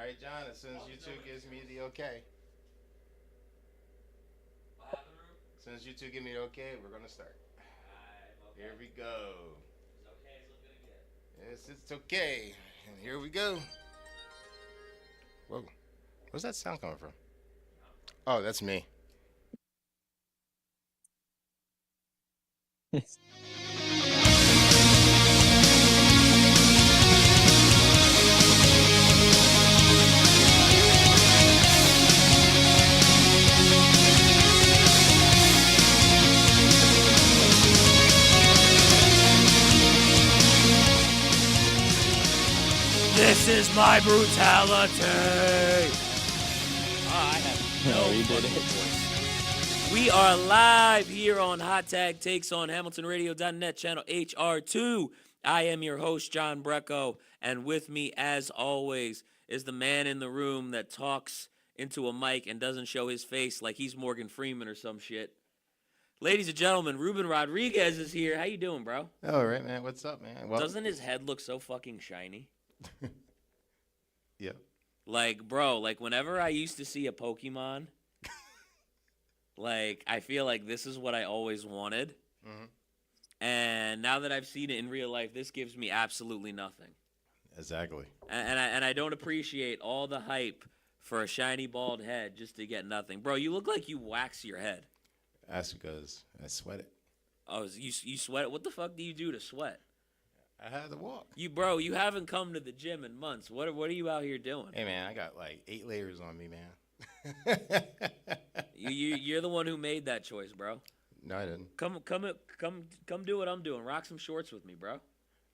right, John. As soon as you two gives me the okay. As soon as you two give me the okay, we're gonna start. Here we go. Yes, it's okay. And here we go. Whoa. Where's that sound coming from? Oh, that's me. This is my brutality. I have no you did fucking it. voice. We are live here on Hot Tag Takes on HamiltonRadio.net, channel HR2. I am your host, John BRECKO, and with me, as always, is the man in the room that talks into a mic and doesn't show his face like he's Morgan Freeman or some shit. Ladies and gentlemen, Ruben Rodriguez is here. How you doing, bro? All right, man. What's up, man? Well, Doesn't his head look so fucking shiny? yeah. Like, bro, like whenever I used to see a Pokemon, like I feel like this is what I always wanted. Mhm. And now that I've seen it in real life, this gives me absolutely nothing. Exactly. And I don't appreciate all the hype for a shiny bald head just to get nothing. Bro, you look like you wax your head. That's because I sweat it. Oh, you sweat? What the fuck do you do to sweat? I had to walk. You haven't come to the gym in months. What are you out here doing? Hey, man, I got like 8 layers on me, man. You're the one who made that choice, bro. No, I didn't. Come do what I'm doing. Rock some shorts with me, bro.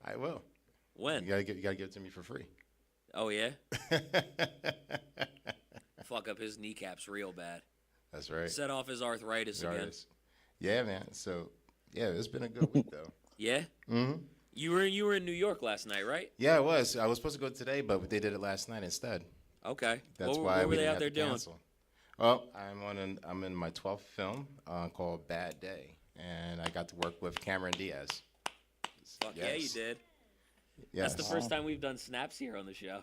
I will. When? You gotta give it to me for free. Oh yeah. Fuck up his kneecaps real bad. That's right. Set off his arthritis again. Yeah, man. So, yeah, it's been a good week though. Yeah. Mm-hmm. You were in New York last night, right? Yeah, I was. I was supposed to go today, but they did it last night instead. Okay. That's what why were we they didn't out have there to doing? cancel. Well, I'm in my 12th film called Bad Day, and I got to work with Cameron Diaz. Fuck yeah, you did. Yes. That's the first time we've done snaps here on the show.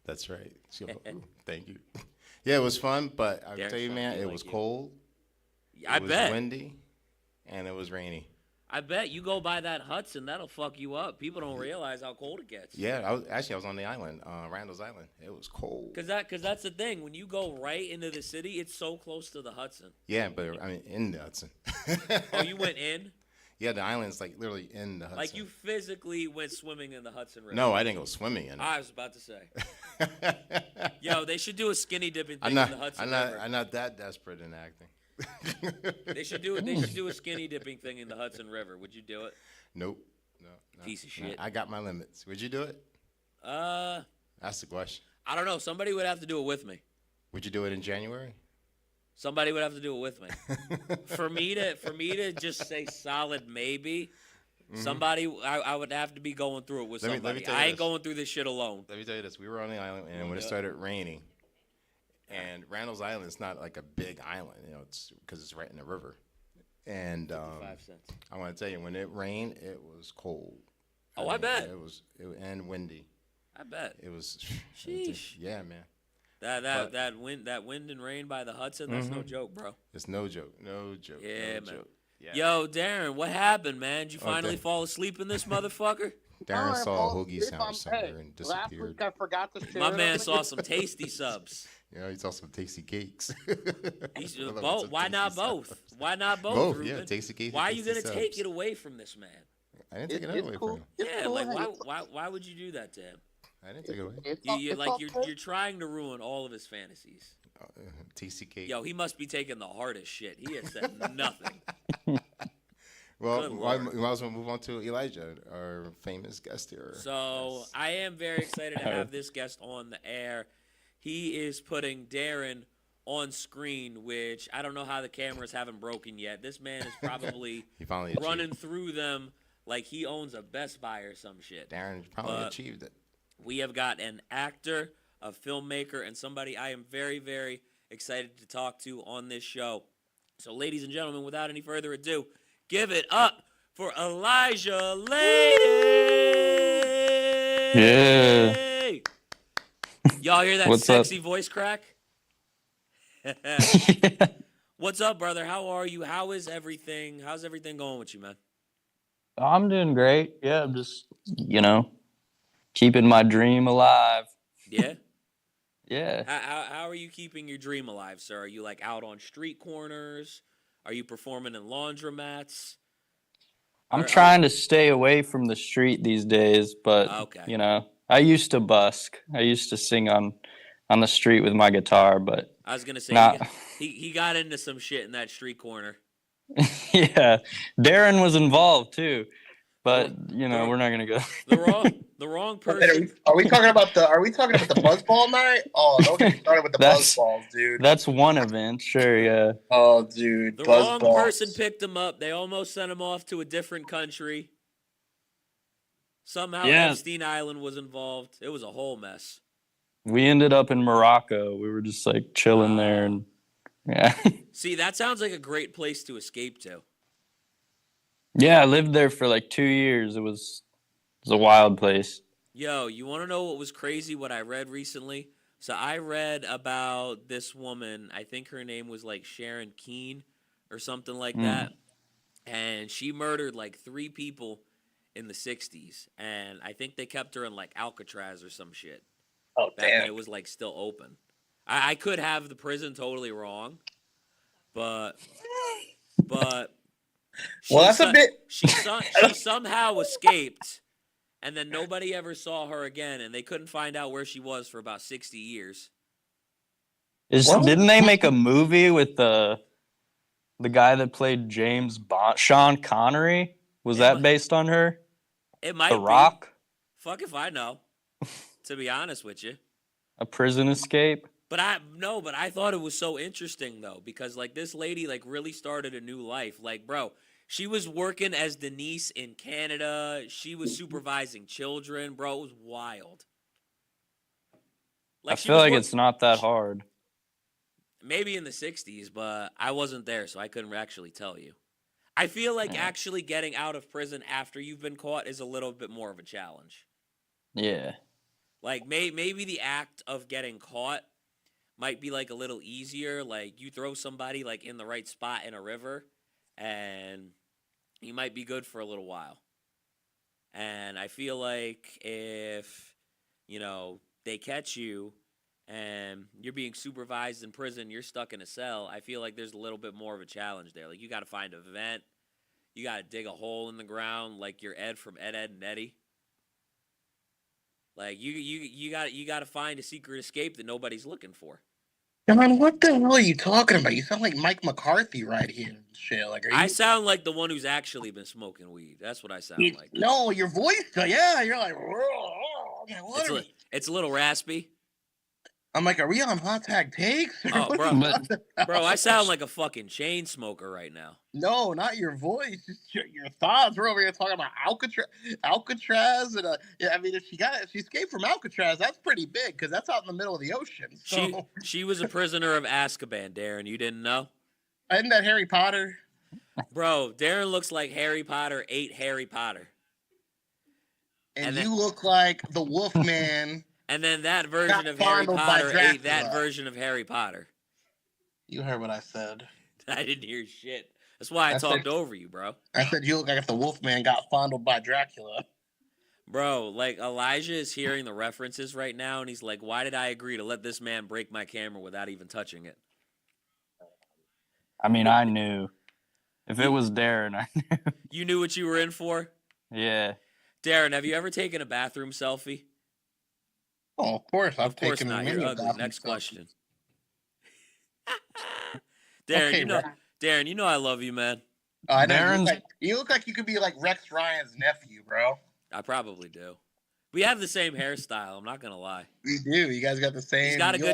That's right. So, thank you. Yeah, it was fun, but I'll Derek's tell you, trying man, to be it like was you. cold. I It was bet. windy, and it was rainy. I bet you go by that Hudson, that'll fuck you up. People don't realize how cold it gets. Yeah, I was on the island, Randall's Island. It was cold. Cause that's the thing. When you go right into the city, it's so close to the Hudson. Yeah, but I mean in the Hudson. Oh, you went in? Yeah, the island's like literally in the Hudson. Like you physically went swimming in the Hudson River? No, I didn't go swimming in it. I was about to say. Yo, they should do a skinny dipping thing I'm in the Hudson not, River. I'm not that desperate in acting. They should do a skinny dipping thing in the Hudson River. Would you do it? Nope. No. Piece of no. shit. I got my limits. Would you do it? That's the question. I don't know. Somebody would have to do it with me. Would you do it in January? Somebody would have to do it with me. For me to just say solid maybe, somebody I would have to be going through it with Let me somebody. tell you I ain't this. going through this shit alone. Let me tell you this. We were on the island, and when it started raining, and Randall's Island is not like a big island, it's because it's right in the river. And 55 cents. I want to tell you, when it rained, it was cold. Oh, I bet. And windy. I bet. It was. Sheesh. Yeah, man. That wind and rain by the Hudson, that's no joke, bro. It's no joke. No joke. Yeah, no man. Joke. Yeah. Yo, Darren, what happened, man? Did you finally Okay. fall asleep in this motherfucker? Darren I saw a fall hoagie asleep sandwich on somewhere pay. and Last disappeared. week I forgot to share My it man on saw the- some tasty subs. Yeah, he saw some tasty cakes. Both. Why not both? Why not both? Both, Ruben? yeah, tasty cakes. Why are and you gonna tasty take subs. it away from this man? I didn't take it It's away cool. from him. It's Yeah, cool. like Hey, why would you do that to him? I didn't take it away. You're trying to ruin all of his fantasies. Tasty cake. Yo, he must be taking the hardest shit. He has said nothing. Well, Good we Lord. might as well move on to Elijah, our famous guest here. So Yes. I am very excited to have this guest on the air. He is putting Darren on screen, which I don't know how the cameras haven't broken yet. This man is probably He finally achieved. running through them like he owns a Best Buy or some shit. Darren probably But- achieved it. We have got an actor, a filmmaker, and somebody I am very, very excited to talk to on this show. So, ladies and gentlemen, without any further ado, give it up for Elijah Leighty! Yeah. Y'all hear that What's sexy voice crack? up? What's up, brother? How are you? How is everything? How's everything going with you, man? I'm doing great. Yeah, I'm just, keeping my dream alive. Yeah. Yeah. How are you keeping your dream alive, sir? Are you like out on street corners? Are you performing in laundromats? I'm Are trying to stay away from the street these days, but, okay. I used to busk. I used to sing on the street with my guitar, but I was gonna say not. he got into some shit in that street corner. Yeah. Darren was involved too, The but, the we're not going to go. the wrong Wait, Are person. we, are we talking about the buzzball night? Oh, don't get me started with the That's buzzballs, dude. that's one event, sure, yeah. Oh, dude, The wrong person buzzballs. picked him up. They almost sent him off to a different country. Somehow Yeah, Epstein Island was involved. It was a whole mess. we ended up in Morocco. We were just like chilling there, and yeah. See, that sounds like a great place to escape to. Yeah, I lived there for like 2 years. It was a wild place. Yo, you want to know what was crazy? What I read recently? So I read about this woman. I think her name was like Sharon Keene or something like that. And she murdered like 3 people in the 60s. And I think they kept her in like Alcatraz or some shit Oh, back when damn. it was like still open. I could have the prison totally wrong, but Well, that's a bit. she somehow escaped, and then nobody ever saw her again, and they couldn't find out where she was for about 60 years. Well, Didn't they make a movie with the guy that played James Bond, Sean Connery? Was It that mi- based on her? It might The be. Rock? Fuck if I know. To be honest with you. A prison escape? But I thought it was so interesting though, because like this lady like really started a new life. Like, bro, she was working as Denise in Canada. She was supervising children, bro. It was wild. I Like she feel was like it's not that hard. maybe in the 60s, but I wasn't there, so I couldn't actually tell you. I feel like Yeah. actually getting out of prison after you've been caught is a little bit more of a challenge. Yeah. Like maybe the act of getting caught might be like a little easier. Like you throw somebody like in the right spot in a river, and you might be good for a little while. And I feel like if they catch you and you're being supervised in prison, you're stuck in a cell. I feel like there's a little bit more of a challenge there. Like you got to find a vent, you got to dig a hole in the ground, like you're Ed from Ed, Ed and Eddie. Like you got to find a secret escape that nobody's looking for. John, what the hell are you talking about? You sound like Mike McCarthy right here. And shit, like, are you? I sound like the one who's actually been smoking weed. That's what I sound like. No, your voice. Yeah, you're like. What are we? It's a little raspy. I'm like, are we on Hot Tag Takes? Oh, What bro. are you talking about? Bro, I sound like a fucking chain smoker right now. No, not your voice. Just your thoughts. We're over here talking about Alcatraz, and yeah, I mean, if she escaped from Alcatraz, that's pretty big because that's out in the middle of the ocean. So She was a prisoner of Azkaban, Darren. You didn't know? isn't that Harry Potter? Bro, Darren looks like Harry Potter ate Harry Potter. And then- you look like the Wolfman. And then that version Got of Harry fondled by Potter ate that Dracula. version of Harry Potter. You heard what I said. I didn't hear shit. That's why I I talked said- over you, bro. I said you look like if the Wolfman got fondled by Dracula. Bro, like Elijah is hearing the references right now, and he's like, why did I agree to let this man break my camera without even touching it? I mean, I knew. If it was Darren, I knew. You knew what you were in for? Yeah. Darren, have you ever taken a bathroom selfie? Oh, of course. I've Of course taken not. many You're of ugly. that Next myself. question. Darren, Okay, Darren, you know I love you, man. I know Darren's- you look like you could be like Rex Ryan's nephew, bro. I probably do. We have the same hairstyle. I'm not gonna lie. You do. You guys got the same.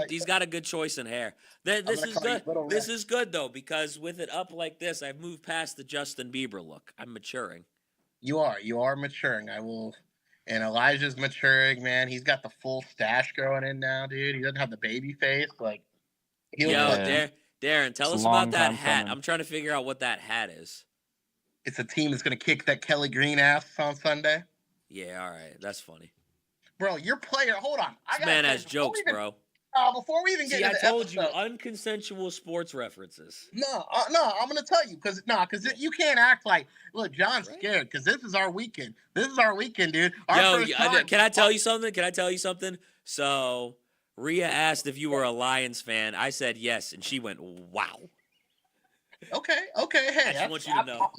He's got a good choice in hair. This gonna is call you good. Little This Rex. is good though, because with it up like this, I've moved past the Justin Bieber look. I'm maturing. You are maturing. I will. And Elijah's maturing, man. He's got the full stash growing in now, dude. He doesn't have the baby face. Like, he Yo, looks Yeah. like Darren, tell It's us a about long that time hat. coming. I'm trying to figure out what that hat is. it's a team that's gonna kick that Kelly Green ass on Sunday. Yeah, all right, that's funny. bro, your player. Hold on, I This got man has jokes, bro. Before we even get See, I into the told you, episode, unconsensual sports references. no, I'm gonna tell you because you can't act like, look, John's Right. scared because this is our weekend. This is our weekend, dude. Our Yo, first time. can I tell you something? So, Rhea asked if you were a Lions fan. I said yes, and she went, wow. Okay. Hey, I just want you to know.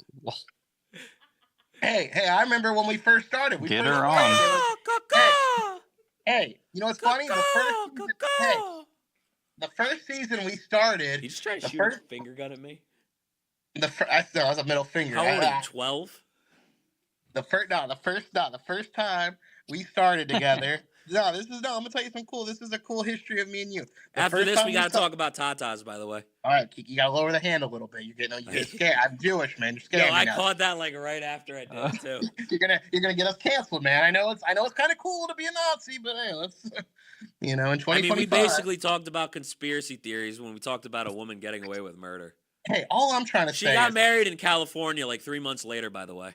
Hey, I remember when we first started. Get her on. Hey, you know what's funny? The first season we started. You just trying to the shoot first, a finger gun at me? I still was a middle finger. How old are you? 12? The first time we started together. I'm gonna tell you something cool. This is a cool history of me and you. After this, we gotta talk about tatas, by the way. All right, you gotta lower the hand a little bit. You get scared. I'm Jewish, man. You're scared. Yo, I caught that like right after I did it too. You're gonna get us canceled, man. I know it's kind of cool to be a Nazi, but hey, let's in 2025. I mean, we basically talked about conspiracy theories when we talked about a woman getting away with murder. Hey, all I'm trying to say. She got married in California like 3 months later, by the way.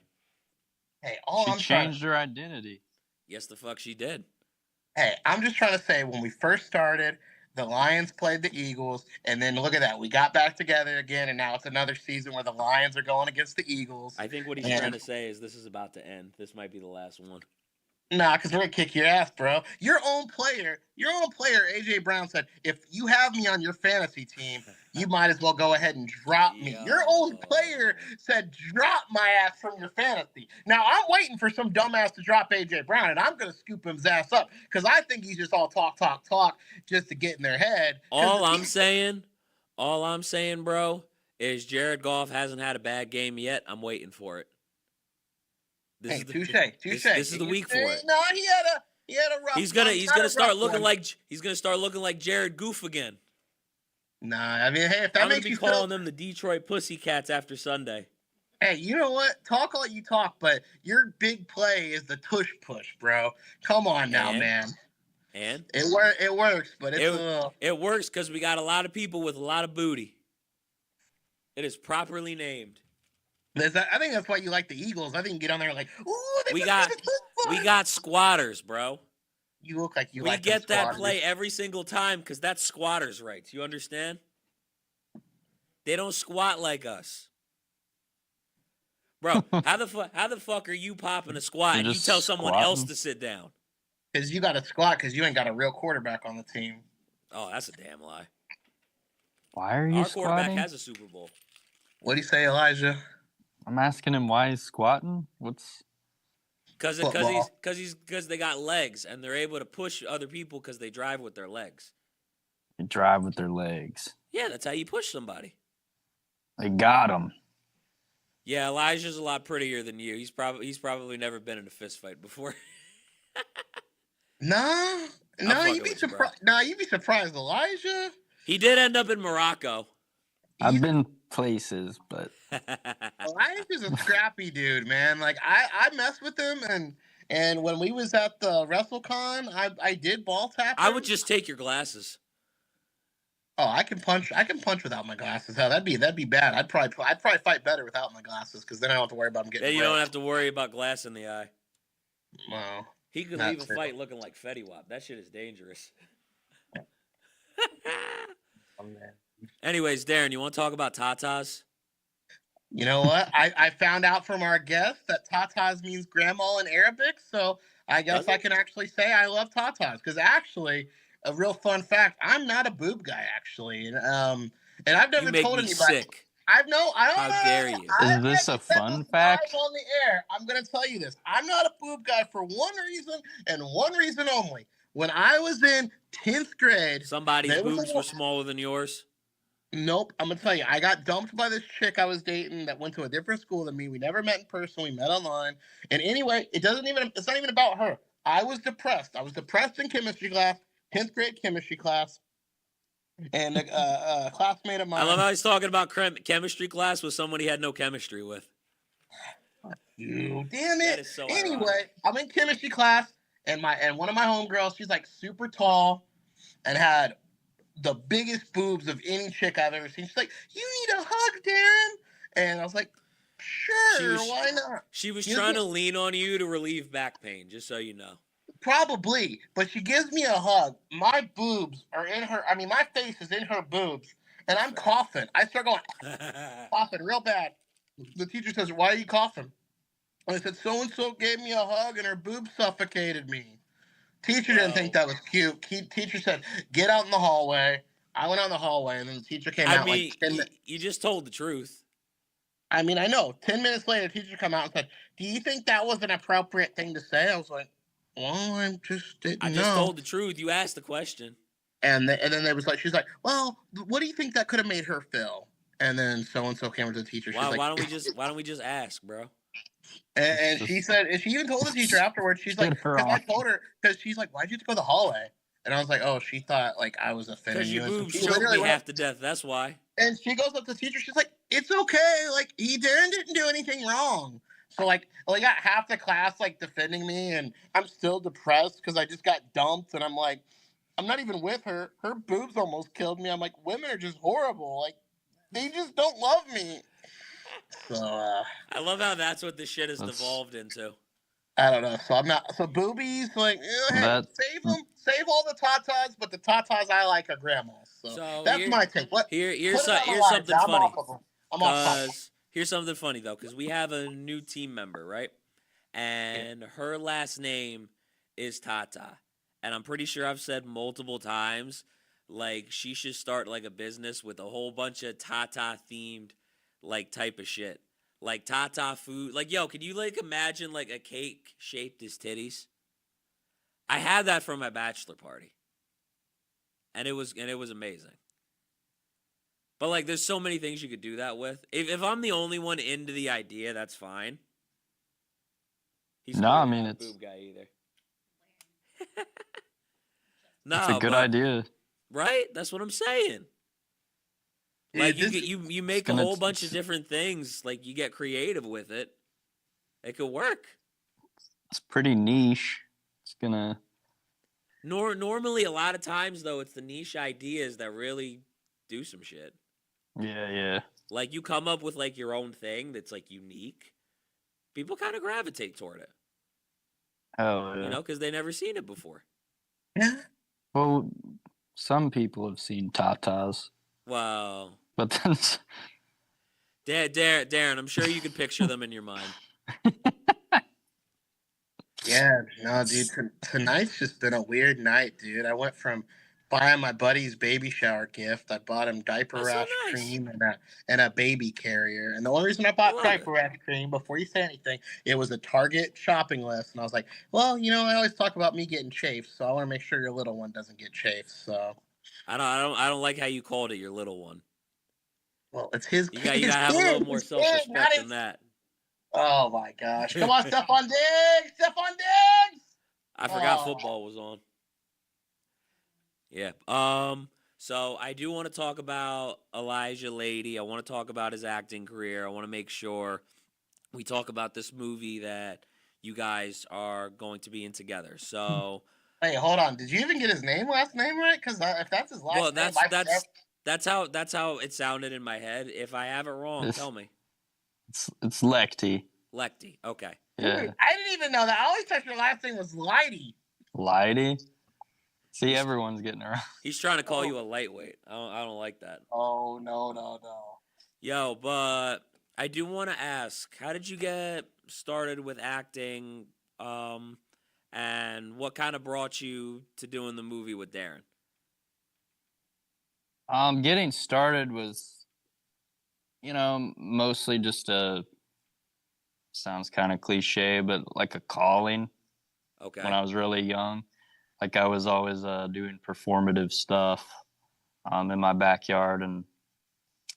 Hey, she changed her identity. Yes, the fuck she did. Hey, I'm just trying to say, when we first started, the Lions played the Eagles, and then look at that. We got back together again, and now it's another season where the Lions are going against the Eagles. I think what he's trying to say is this is about to end. This might be the last one. Nah, because we're going to kick your ass, bro. Your own player, A.J. Brown, said, if you have me on your fantasy team, you might as well go ahead and drop me. Yo. Your own player said, drop my ass from your fantasy. Now, I'm waiting for some dumbass to drop A.J. Brown, and I'm going to scoop his ass up because I think he's just all talk just to get in their head. All I'm saying, bro, is Jared Goff hasn't had a bad game yet. I'm waiting for it. Touche. This is the week for it. No, he had a rough. He's gonna start looking like Jared Goof again. Nah, I mean, hey, if that I'm gonna makes be you calling them the Detroit Pussycats after Sunday. Hey, you know what? Talk all you talk, but your big play is the tush push, bro. Come on now, man. And it works, but it works because we got a lot of people with a lot of booty. It is properly named. I think that's why you like the Eagles. I think you get on there like, ooh, we got squatters, bro. You look like you. We like get that play every single time because that's squatters' rights. You understand? They don't squat like us, bro. How the fuck are you popping a squat and you tell someone else to sit down? Because you got to squat because you ain't got a real quarterback on the team. Oh, that's a damn lie. Why are you Our squatting? quarterback has a Super Bowl. What do you say, Elijah? I'm asking him why he's squatting. What's? Because they got legs and they're able to push other people because they drive with their legs. They drive with their legs. Yeah, that's how you push somebody. They got him. Yeah, Elijah's a lot prettier than you. He's probably never been in a fist fight before. No, you'd be surprised. Nah, you'd be surprised, Elijah. He did end up in Morocco. I've been places, but Elijah's a scrappy dude, man. Like I mess with him, and when we was at the WrestleCon, I did ball tap him. I would just take your glasses. Oh, I can punch without my glasses. Hell, that'd be bad. I'd probably fight better without my glasses because then I don't have to worry about him getting. Yeah, you don't have to worry about glass in the eye. No. He could leave a fight looking like Fetty Wap. That shit is dangerous. Oh, man. Anyways, Darren, you want to talk about tatas? You know what? I found out from our guest that tatas means grandma in Arabic, so I guess I can actually say I love tatas because actually, a real fun fact, I'm not a boob guy actually, and I've never told anybody. Sick. I don't. How dare you? Is this a fun fact? On the air, I'm going to tell you this. I'm not a boob guy for one reason and one reason only. When I was in 10th grade, somebody's boobs were smaller than yours. Nope. I'm going to tell you, I got dumped by this chick I was dating that went to a different school than me. We never met in person. We met online. And anyway, it's not even about her. I was depressed. I was depressed in chemistry class, 10th grade chemistry class. And a classmate of mine. I love how he's talking about chemistry class with someone he had no chemistry with. You damn it. That is so anyway, ironic. I'm in chemistry class, and one of my homegirls, she's like super tall and had the biggest boobs of any chick I've ever seen. She's like, "You need a hug, Darren." And I was like, "Sure, why not?" She was trying to lean on you to relieve back pain, just so you know. Probably, but she gives me a hug. My boobs are in her. I mean, my face is in her boobs, and I'm coughing. I start going coughing real bad. The teacher says, "Why are you coughing?" And I said, "So and so gave me a hug, and her boobs suffocated me." Teacher didn't think that was cute. Teacher said, "Get out in the hallway." I went out in the hallway, and then the teacher came out mean, like 10 minutes. you just told the truth. I mean, I know. 10 minutes later, the teacher come out and said, "Do you think that was an appropriate thing to say?" I was like, "Well, I just didn't know." I just told the truth. You asked the question. And then there was like, she's like, "Well, what do you think that could have made her feel?" And then so and so came to the teacher. She's Why like, why don't we just ask, bro? and she said, and she even told the teacher afterwards. She's like, because I told her, because she's like, "Why'd you have to go to the hallway?" And I was like, "Oh, she thought like I was offending Because you." your And so boobs she choked literally me went half up, to death. That's why. and she goes up to the teacher. She's like, "It's okay. Like Darren didn't do anything wrong." So like, I got half the class like defending me, and I'm still depressed because I just got dumped, and I'm like, I'm not even with her. Her boobs almost killed me. I'm like, women are just horrible. Like, they just don't love me. So, I love how that's what this shit has devolved into. I don't know. So I'm not. So boobies, like, hey, save them. Save all the tatas, but the tatas I like are grandma's. So that's my take. What? Here's something funny. Here's something funny though, because we have a new team member, right? And her last name is Tata. And I'm pretty sure I've said multiple times, like, she should start, like, a business with a whole bunch of Tata themed, like, type of shit. Like, Tata food. Like, yo, can you, like, imagine, like, a cake shaped as titties? I had that for my bachelor party. And it was amazing. But, like, there's so many things you could do that with. If I'm the only one into the idea, that's fine. He's I mean, not a boob guy either. No, it's a good idea, right? That's what I'm saying. Like, you make a whole bunch of different things. Like, you get creative with it. It could work. It's pretty niche. It's gonna. Normally, a lot of times though, it's the niche ideas that really do some shit. Yeah. Like, you come up with like your own thing that's like unique. People kind of gravitate toward it. Oh yeah. You know, because they never seen it before. Yeah. Well, some people have seen tatas. Well, but then Darren, I'm sure you can picture them in your mind. Yeah, no, dude. Tonight's just been a weird night, dude. I went from buying my buddy's baby shower gift. I bought him diaper rash cream and a baby carrier. And the only reason I bought diaper rash cream, before you say anything, it was a Target shopping list. And I was like, well, I always talk about me getting chafed, so I want to make sure your little one doesn't get chafed. So I don't like how you called it your little one. Well, it's his kid. You gotta have a little more self-respect than that. Oh my gosh. Come on, Stephon Diggs! Stephon Diggs! I forgot football was on. Yeah. So I do want to talk about Elijah Leighty. I want to talk about his acting career. I want to make sure we talk about this movie that you guys are going to be in together. So Hey, hold on. Did you even get his last name right? Because if that's his last name, that's how it sounded in my head. If I have it wrong, tell me. It's Leighty. Leighty. Okay. Yeah. Dude, I didn't even know that. I always thought your last name was Leighty. Leighty? See, everyone's getting around. He's trying to call you a lightweight. I don't like that. Oh, no. Yo, but I do want to ask, how did you get started with acting? And what kind of brought you to doing the movie with Darren? Getting started was, mostly just sounds kind of cliche, but like a calling. Okay. When I was really young, like I was always doing performative stuff in my backyard, and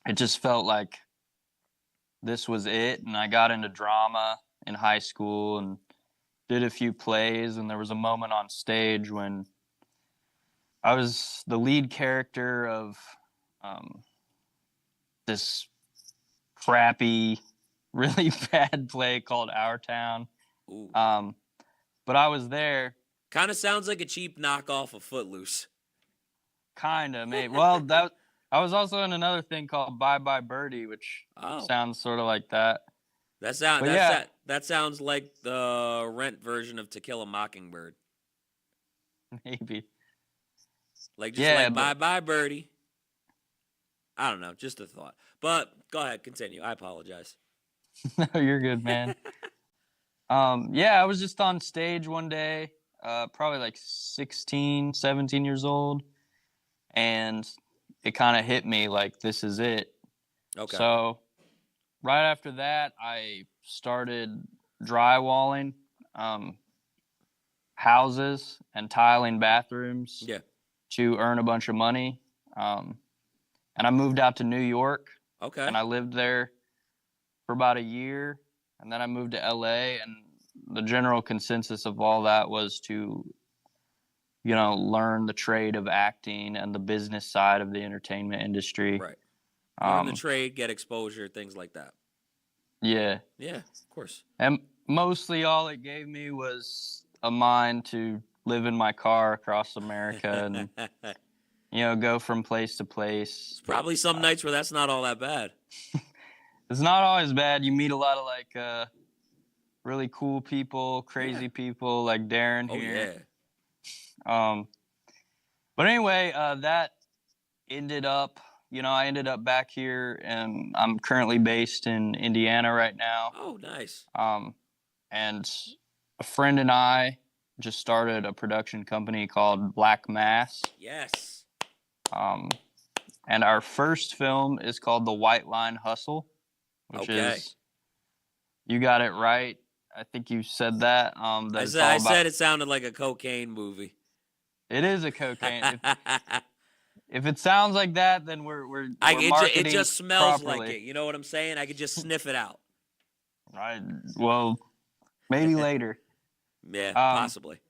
it just felt like this was it. And I got into drama in high school and did a few plays, and there was a moment on stage when I was the lead character of this crappy, really bad play called Our Town. Ooh. But I was there. Kind of sounds like a cheap knockoff of Footloose. Kind of, maybe. Well, I was also in another thing called Bye Bye Birdie, which sounds sort of like that. That sounds like the Rent version of To Kill a Mockingbird. Maybe. Like Yeah, bye bye birdie. I don't know, just a thought. But go ahead, continue. I apologize. No, you're good, man. Yeah, I was just on stage one day, probably like 16, 17 years old, and it kind of hit me like this is it. Okay. So right after that, I started drywalling houses and tiling bathrooms Yeah. to earn a bunch of money. And I moved out to New York, Okay. and I lived there for about a year, and then I moved to LA, and the general consensus of all that was to, learn the trade of acting and the business side of the entertainment industry. Right. Learn the trade, get exposure, things like that. Yeah. Yeah, of course. And mostly all it gave me was a mind to live in my car across America and, go from place to place. It's probably some nights where that's not all that bad. It's not always bad. You meet a lot of like really cool people, crazy people like Darren here. Yeah. But anyway, that ended up, I ended up back here, and I'm currently based in Indiana right now. Oh, nice. And a friend and I just started a production company called Black Mass. Yes. And our first film is called The White Line Hustle, which is, you got it right. I think you said that. I said it sounded like a cocaine movie. It is a cocaine. If it sounds like that, then we're marketing it just smells properly. like it. You know what I'm saying? I could just sniff it out. Well, maybe later. Yeah, possibly.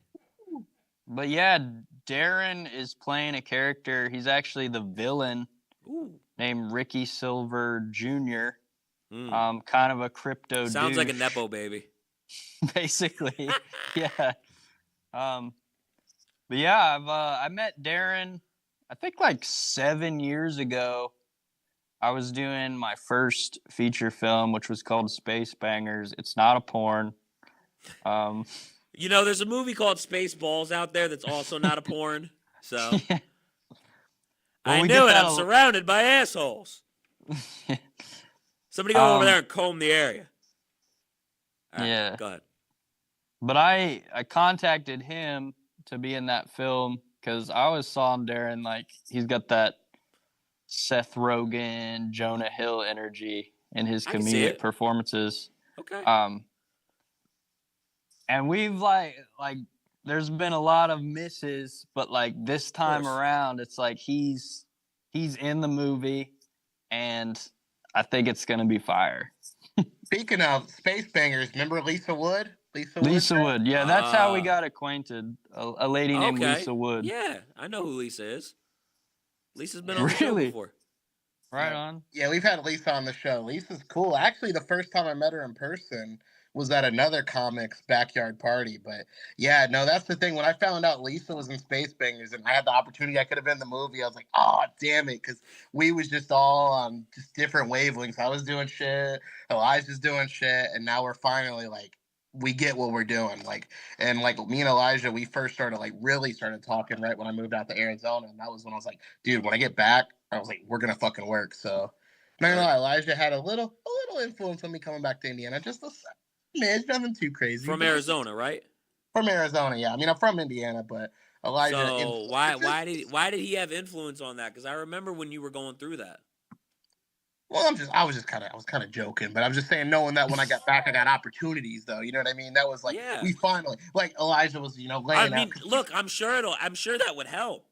But yeah, Darren is playing a character. He's actually the villain. Ooh. Named Ricky Silver Jr. Kind of a crypto Sounds douche. like a Nepo baby. Basically, yeah. But yeah, I met Darren, I think like 7 years ago. I was doing my first feature film, which was called Space Bangers. It's not a porn. There's a movie called Spaceballs out there that's also not a porn. So Yeah. I knew it. I'm surrounded by assholes. Somebody go over there and comb the area. Right, yeah. Go ahead. But I contacted him to be in that film because I always saw him, Darren, like he's got that Seth Rogen, Jonah Hill energy in his comedic performances. Okay. And we've like there's been a lot of misses, but like this time around, it's like he's in the movie, and I think it's gonna be fire. Speaking of Space Bangers, remember Lisa Wood? Lisa Wood, yeah, that's how we got acquainted. A lady named Lisa Wood. Yeah, I know who Lisa is. Lisa's been on the show before. Right on. Yeah, we've had Lisa on the show. Lisa's cool. Actually, the first time I met her in person was at another comic's backyard party. But yeah, no, that's the thing. When I found out Lisa was in Space Bangers and I had the opportunity, I could have been in the movie. I was like, oh, damn it. Because we was just all on just different wavelengths. I was doing shit. Elijah's doing shit. And now we're finally like, we get what we're doing. And me and Elijah, we first started really started talking right when I moved out to Arizona. And that was when I was like, dude, when I get back, I was like, we're going to fucking work. So not gonna lie, Elijah had a little influence on me coming back to Indiana. Just a it's nothing too crazy. From Arizona, right? From Arizona, yeah. I mean, I'm from Indiana, but Elijah. So why did he have influence on that? Because I remember when you were going through that. Well, I was kind of joking, but I'm just saying, knowing that when I got back, I got opportunities, though. You know what I mean? That was we finally Elijah was, laying out. Look, I'm sure that would help.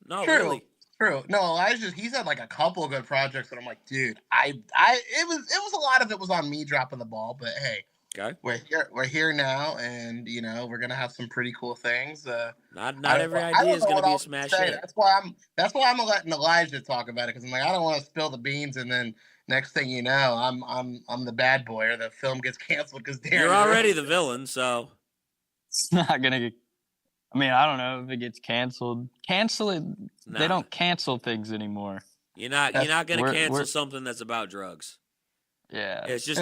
No, True. really. True. No, Elijah, he's had a couple of good projects, and I'm like, dude, it was a lot of it was on me dropping the ball, but hey, okay, we're here now, and we're gonna have some pretty cool things. Not every idea is gonna be a smash hit. That's why I'm letting Elijah talk about it, because I'm like, I don't want to spill the beans, and then next thing you know, I'm the bad boy, or the film gets canceled because you're already the villain, so it's not gonna get. I mean, I don't know if it gets canceled. Cancel it. Nah. They don't cancel things anymore. You're not gonna cancel something that's about drugs. Yeah. It's just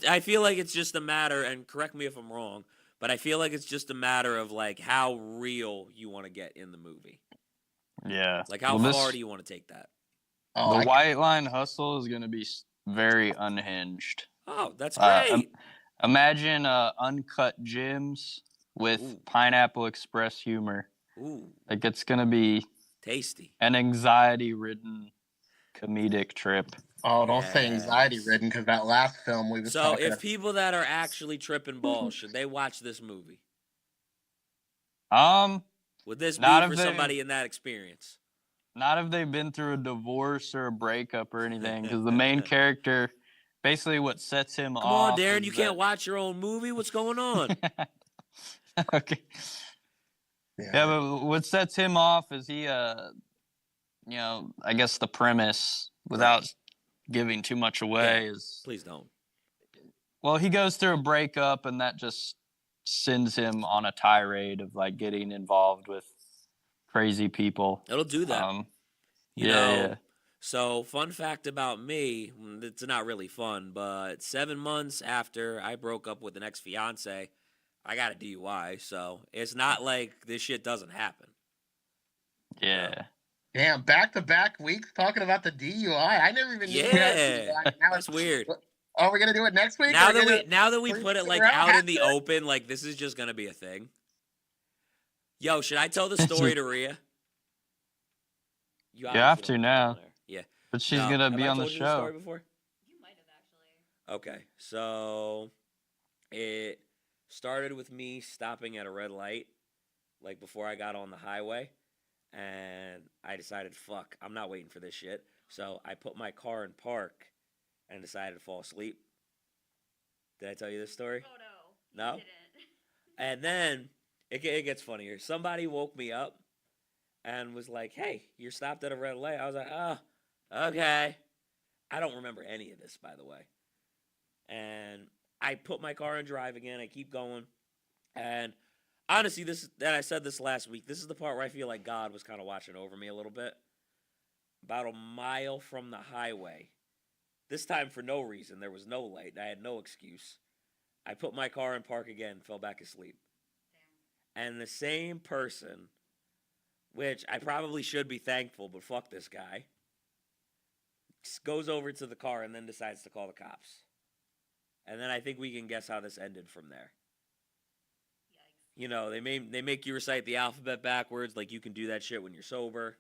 I feel like it's just a matter, and correct me if I'm wrong, But I feel like it's just a matter of like how real you want to get in the movie. Yeah. Like how far do you want to take that? Oh, The White Line Hustle is going to be very unhinged. Oh, that's great. Imagine Uncut Gems with Pineapple Express humor. Ooh. Like it's going to be tasty. An anxiety-ridden comedic trip. Oh, don't say anxiety-ridden, because that last film we was talking if people that are actually tripping balls, should they watch this movie? Would this be for somebody in that experience? Not if they've been through a divorce or a breakup or anything, because the main character, basically what sets him off... Come on, Darren, you can't watch your own movie? What's going on? Okay. Yeah, but what sets him off is he, I guess the premise, without giving too much away, is... Please don't. Well, he goes through a breakup, and that just sends him on a tirade of, like, getting involved with crazy people. It'll do that. You know, so fun fact about me, it's not really fun, but 7 months after I broke up with an ex-fiance, I got a DUI, so it's not like this shit doesn't happen. Yeah. Damn, back-to-back weeks talking about the DUI. I never even knew that. That's weird. Oh, we're gonna do it next week? Now that we put it like out in the open, like this is just gonna be a thing. Yo, should I tell the story to Rhea? You have to now. Yeah. But she's gonna be on the show. The story before? You might have actually. Okay, so it started with me stopping at a red light, like before I got on the highway, and I decided, fuck, I'm not waiting for this shit. So I put my car in park and decided to fall asleep. Did I tell you this story? Oh, no. No? You didn't. And then it gets funnier. Somebody woke me up and was like, hey, you're stopped at a red light. I was like, oh, okay. I don't remember any of this, by the way. And I put my car in drive again. I keep going. And honestly, I said this last week, this is the part where I feel like God was kind of watching over me a little bit. About a mile from the highway. This time for no reason. There was no light. I had no excuse. I put my car in park again, fell back asleep. Damn. And the same person, which I probably should be thankful, but fuck this guy, goes over to the car and then decides to call the cops. And then I think we can guess how this ended from there. Yikes. You know, they make you recite the alphabet backwards, like you can do that shit when you're sober.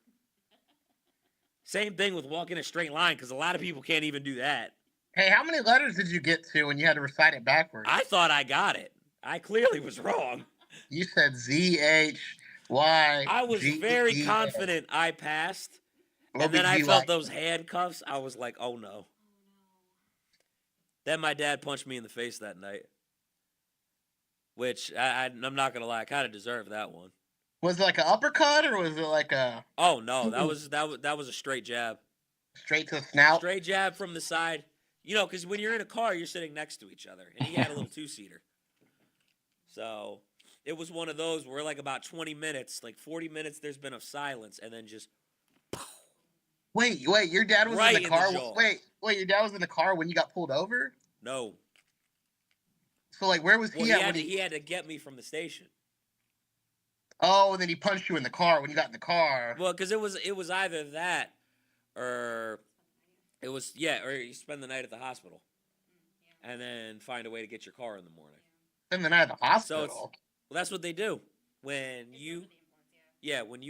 Same thing with walking a straight line, because a lot of people can't even do that. Hey, how many letters did you get to when you had to recite it backwards? I thought I got it. I clearly was wrong. You said Z-H-Y. I was very confident I passed. And then I felt those handcuffs. I was like, oh no. Then my dad punched me in the face that night. Which, I'm not going to lie, I kind of deserved that one. Was it like an uppercut, or was it like a... Oh, no, that was a straight jab. Straight to the snout? Straight jab from the side. You know, because when you're in a car, you're sitting next to each other. And he had a little two-seater. So, it was one of those where like about 20 minutes, like 40 minutes, there's been of silence, and then just... Wait, your dad was right in the car? Wait, your dad was in the car when you got pulled over? No. So, like, where was he at? He had to get me from the station. Oh, and then he punched you in the car when you got in the car. Well, because it was either that, or it was, or you spend the night at the hospital, and then find a way to get your car in the morning. Spend the night at the hospital? So that's what they do. When you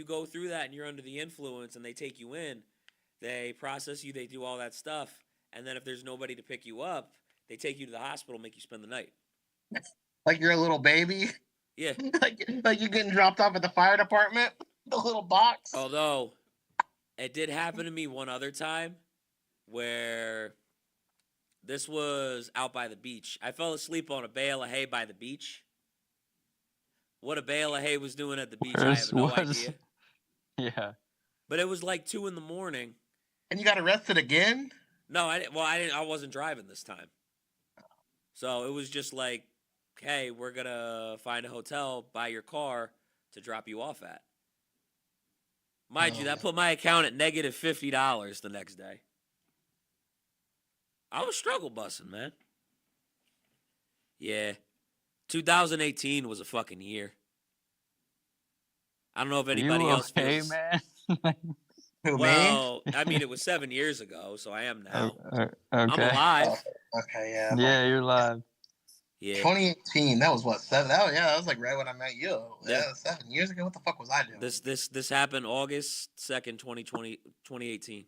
go through that and you're under the influence and they take you in, they process you, they do all that stuff, and then if there's nobody to pick you up, they take you to the hospital, make you spend the night. Like you're a little baby? Yeah. like you're getting dropped off at the fire department? The little box? Although, it did happen to me one other time where this was out by the beach. I fell asleep on a bale of hay by the beach. What a bale of hay was doing at the beach, I have no idea. Yeah. But it was like 2 a.m. And you got arrested again? No, I wasn't driving this time. So it was just like, hey, we're going to find a hotel, buy your car to drop you off at. Mind you, that put my account at negative $50 the next day. I was struggle busting, man. Yeah. 2018 was a fucking year. I don't know if Are anybody you else okay, feels. man? Who, me? Well, I mean, it was 7 years ago, so I am now. I'm Okay. alive. Oh, okay, yeah. Yeah, you're live. Yeah. 2018. That was what, 7? That was like right when I met you. Yeah. Yeah, 7 years ago. What the fuck was I doing? This happened August 2nd, 2018.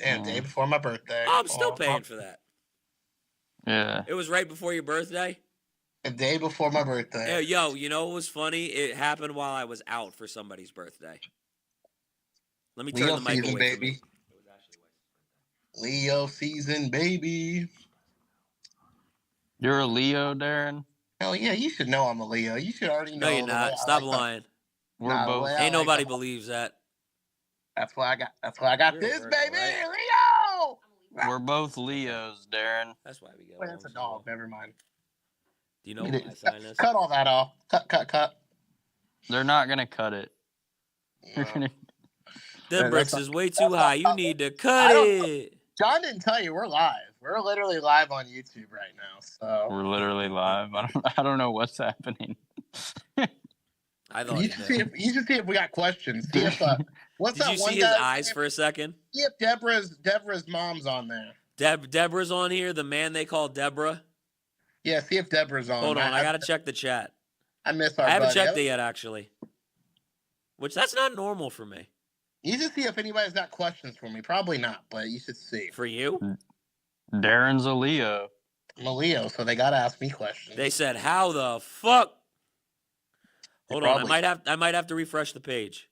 Damn, day before my birthday. Oh, I'm still paying for that. Yeah. It was right before your birthday. A day before my birthday. Yeah, yo, you know what was funny? It happened while I was out for somebody's birthday. Let me turn Leo the mic season, away from baby. me. Leo season, baby. You're a Leo, Darren? Hell yeah, you should know I'm a Leo. You should already know. No, you're the way not. I Stop like the- lying. We're Nah, the both. way I Ain't like nobody the- believes that. That's why I got You're a this, Virgo, baby. right? Leo. We're both Leos, Darren. That's why we get Wait, along that's a so well. dog. Never mind. Do you know what my sign is? Cut all that off. Cut. They're not gonna cut it. They're No. gonna- Them Yeah, bricks that's is way too high. You need to cut I don't- it. John didn't tell you we're live. We're literally live on YouTube right now. So We're literally live. I don't know what's happening. I thought you he should see did. if we got questions. See if what's Did that you one see his guy's eyes name? for a second? See if Deborah's mom's on there. Deborah's on here. The man they call Deborah. Yeah, see if Deborah's on. Hold on, I gotta check the chat. I miss our I haven't buddy. checked it yet, actually. Which that's not normal for me. You should see if anybody's got questions for me. Probably not, but you should see. For you, Darren's a Leo. I'm a Leo, so they gotta ask me questions. they said, "How the fuck?" Hold on, Probably. I might have to refresh the page.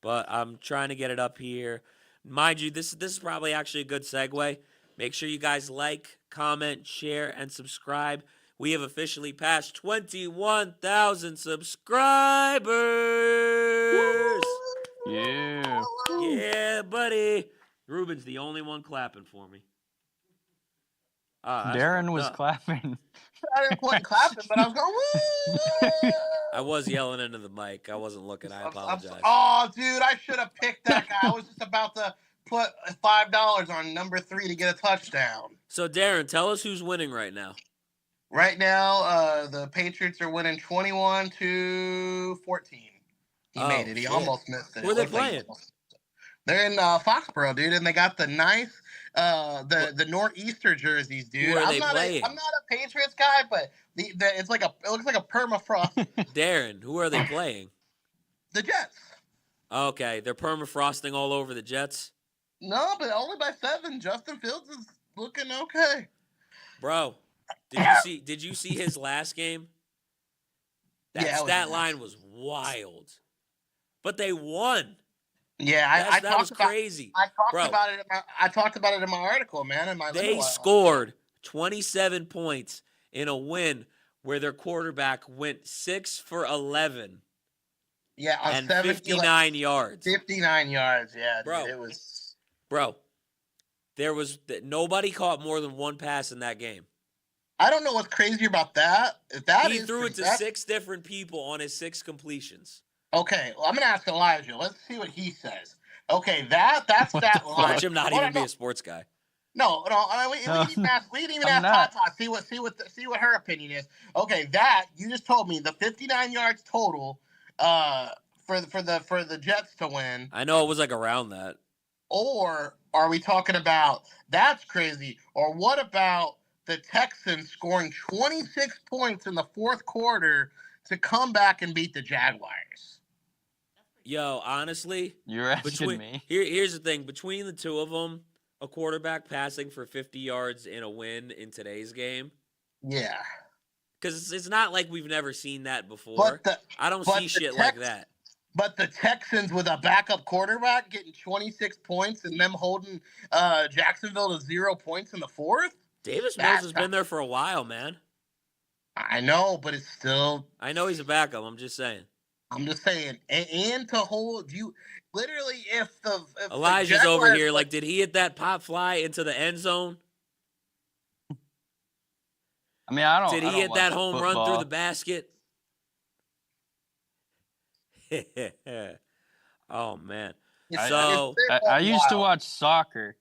But I'm trying to get it up here. Mind you, this is probably actually a good segue. Make sure you guys like, comment, share, and subscribe. We have officially passed 21,000 subscribers. Yeah. Yeah, buddy. Ruben's the only one clapping for me. That's Darren fucked was up. clapping. I didn't quite clapping, but I was going. Woo! I was yelling into the mic. I wasn't looking. I apologize. Oh, dude, I should have picked that guy. I was just about to put $5 on number 3 to get a touchdown. So, Darren, tell us who's winning right now. Right now, the Patriots are winning 21-14. He Oh, made it. He shit. almost missed it. Who are It they looked like he playing? almost- They're in Foxborough, dude, and they got the nice the nor'easter jerseys, dude. Who are they I'm not playing? I'm not a Patriots guy, but it looks like a permafrost. Darren, who are they playing? The Jets. Okay, they're permafrosting all over the Jets. No, but only by 7. Justin Fields is looking okay. Bro, did you see his last game? That Yeah, it was stat nuts. line was wild. But they won. Yeah, That was crazy. I talked Bro. about it. I talked about it in my article, man. In my They little- scored 27 points in a win where their quarterback went 6 for 11 yeah, on and 59 yards. 59 yards. Yeah, dude, Bro. it was. Bro, nobody caught more than one pass in that game. I don't know what's crazy about that. If that He is threw it to that- 6 different people on his 6 completions. Okay, well, I'm gonna ask Elijah. Let's see what he says. Okay, that's that line. Watch him not Hold even on, be no. a sports guy. No, we can even ask. We can even I'm ask not. Tata. See what her opinion is. Okay, that you just told me the 59 yards total. For the Jets to win, I know it was like around that. or are we talking about that's crazy? Or what about the Texans scoring 26 points in the fourth quarter to come back and beat the Jaguars? Yo, honestly, You're asking me. here's the thing. Between the two of them, a quarterback passing for 50 yards in a win in today's game, Yeah, because it's not like we've never seen that before. I don't but see the shit like that. But the Texans with a backup quarterback getting 26 points and them holding Jacksonville to 0 points in the fourth? Davis Mills That's has been there for a while, man. I know, but it's still. I know he's a backup. I'm just saying. I'm just saying, and to hold you, literally, if Elijah's the over Jaguars- here. Like, did he hit that pop fly into the end zone? I mean, I don't. Did I he don't hit that watch home run through football. the basket? Oh man. It's- So- I used to wild. watch soccer,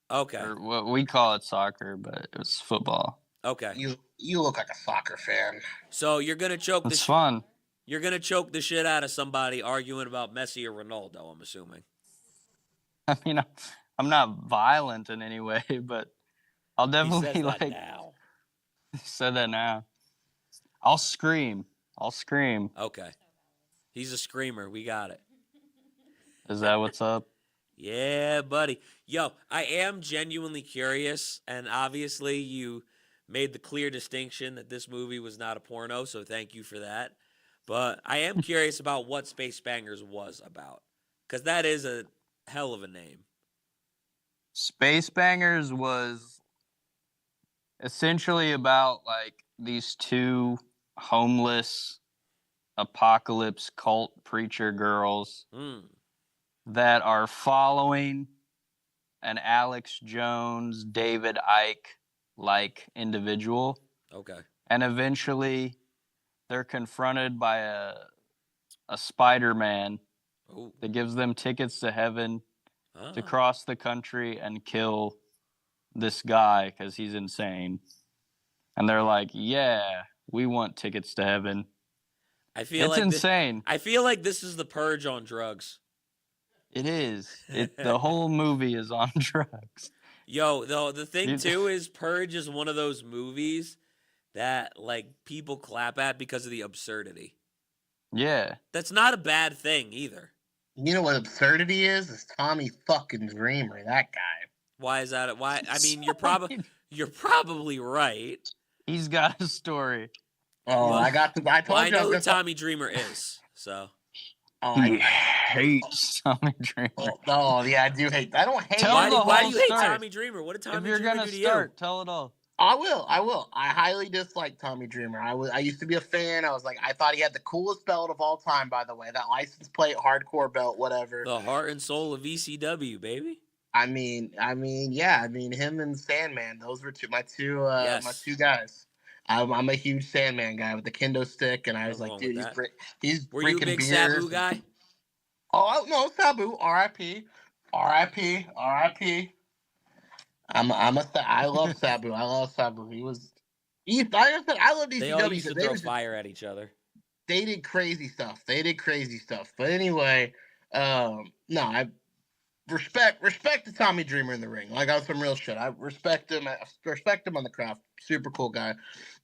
Okay. or what we call it soccer, but it was football. Okay. You look like a soccer fan. So you're gonna choke It's fun. You're gonna choke the shit out of somebody arguing about Messi or Ronaldo. I'm assuming. I mean, I'm not violent in any way, but I'll He definitely says that like now. said that now. I'll scream. Okay. He's a screamer. We got it. Is that what's up? Yeah, buddy. Yo, I am genuinely curious, and obviously you made the clear distinction that this movie was not a porno, so thank you for that. But I am curious about what Space Bangers was about, because that is a hell of a name. Space Bangers was essentially about like these two homeless apocalypse cult preacher girls Hmm. that are following an Alex Jones, David Icke like individual. Okay. And eventually they're confronted by a Spider-Man Oh. that gives them tickets to heaven to Ah. cross the country and kill this guy because he's insane. And they're like, yeah, we want tickets to heaven. I feel It's like insane. I feel like this is the Purge on drugs. It is. The whole movie is on drugs. Yo, the thing too is Purge is one of those movies that like people clap at because of the absurdity. Yeah. That's not a bad thing either. You know what absurdity is? It's Tommy fucking Dreamer, that guy. Why is that? Why? I mean, you're probably right. He's got a story. Oh, Well, I told I you I know was who gonna Tommy Dreamer is. So He hates Tommy Dreamer. Oh, yeah, I do hate. I don't hate. Tell why the do whole you hate story. Tommy Dreamer? What did Tommy If you're Dreamer gonna do to start, you? tell it all. I will. I highly dislike Tommy Dreamer. I used to be a fan. I was like, I thought he had the coolest belt of all time. By the way, that license plate, hardcore belt, whatever. The heart and soul of ECW, baby. I mean, yeah. I mean, him and Sandman. Those were my two guys. I'm a huge Sandman guy with the kendo stick, and I was Nothing like, wrong dude, with he's Were you a drinking big beers. Sabu guy? Oh no, Sabu, R.I.P. I love Sabu. I love Sabu. I love They all ECW used to because throw fire at each other. they did crazy stuff. But anyway, no, I respect the Tommy Dreamer in the ring. Like, on some real shit. I respect him. On the craft. Super cool guy.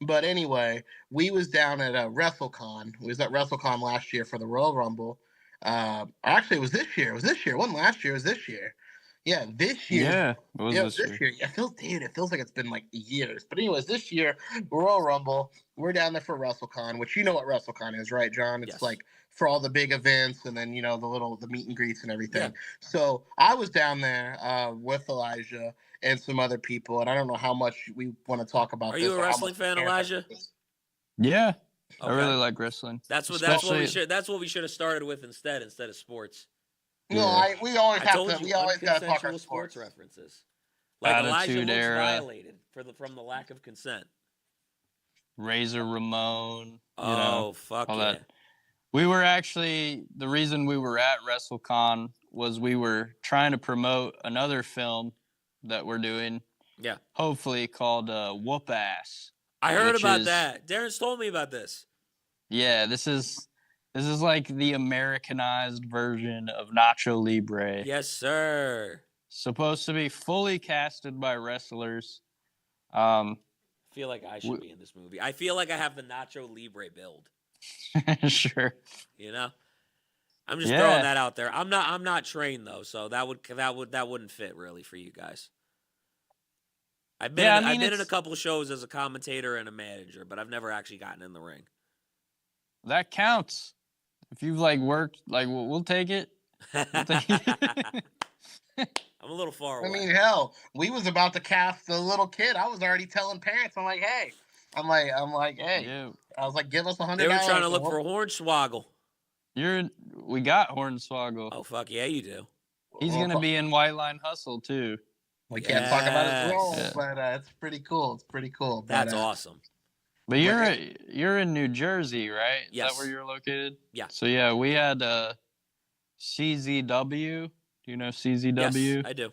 But anyway, we was down at WrestleCon. We was at WrestleCon last year for the Royal Rumble. Actually, it was this year. It wasn't last year. It was this year. Yeah, this year. Yeah, it was this year. It feels like it's been like years. But anyways, this year, Royal Rumble, we're down there for WrestleCon, which you know what WrestleCon is, right, John? It's Yes. like for all the big events, and then the meet and greets and everything. Yeah. So I was down there with Elijah and some other people, and I don't know how much we want to talk about. Are this you a or how wrestling much fan, we care about Elijah? this. Yeah. Okay. I really like wrestling. That's what we should have started with instead of sports. No, Yeah. we always I have told to. you, We always got to talk our unconsensual sports sports. references. Like Elijah Attitude looks Era. violated from the lack of consent. Razor Ramon. Oh, fuck all yeah. that. We were actually, the reason we were at WrestleCon was we were trying to promote another film that we're doing. Yeah. Hopefully called Whoop Ass. I heard which about is- that. Darren's told me about this. Yeah, this is like the Americanized version of Nacho Libre. Yes, sir. Supposed to be fully casted by wrestlers. I feel like I should be in this movie. I feel like I have the Nacho Libre build. Sure. You know, I'm just Yeah. throwing that out there. I'm not trained though, so that wouldn't fit really for you guys. I've been in a couple of shows as a commentator and a manager, but I've never actually gotten in the ring. That counts. If you've worked, we'll take it. I'm a little far away. I mean, hell, we was about to cast a little kid. I was already telling parents. I'm like, hey. Yeah. I was like, give us $100. They were trying to look for a Hornswoggle. We got Hornswoggle. Oh fuck yeah, you do. He's gonna be in White Line Hustle too. We can't talk about his role, Yes. but it's pretty cool. That's awesome. But you're in New Jersey, right? Is Yes. that where you're located? Yeah. So yeah, we had CZW. Do you know CZW? Yes, I do.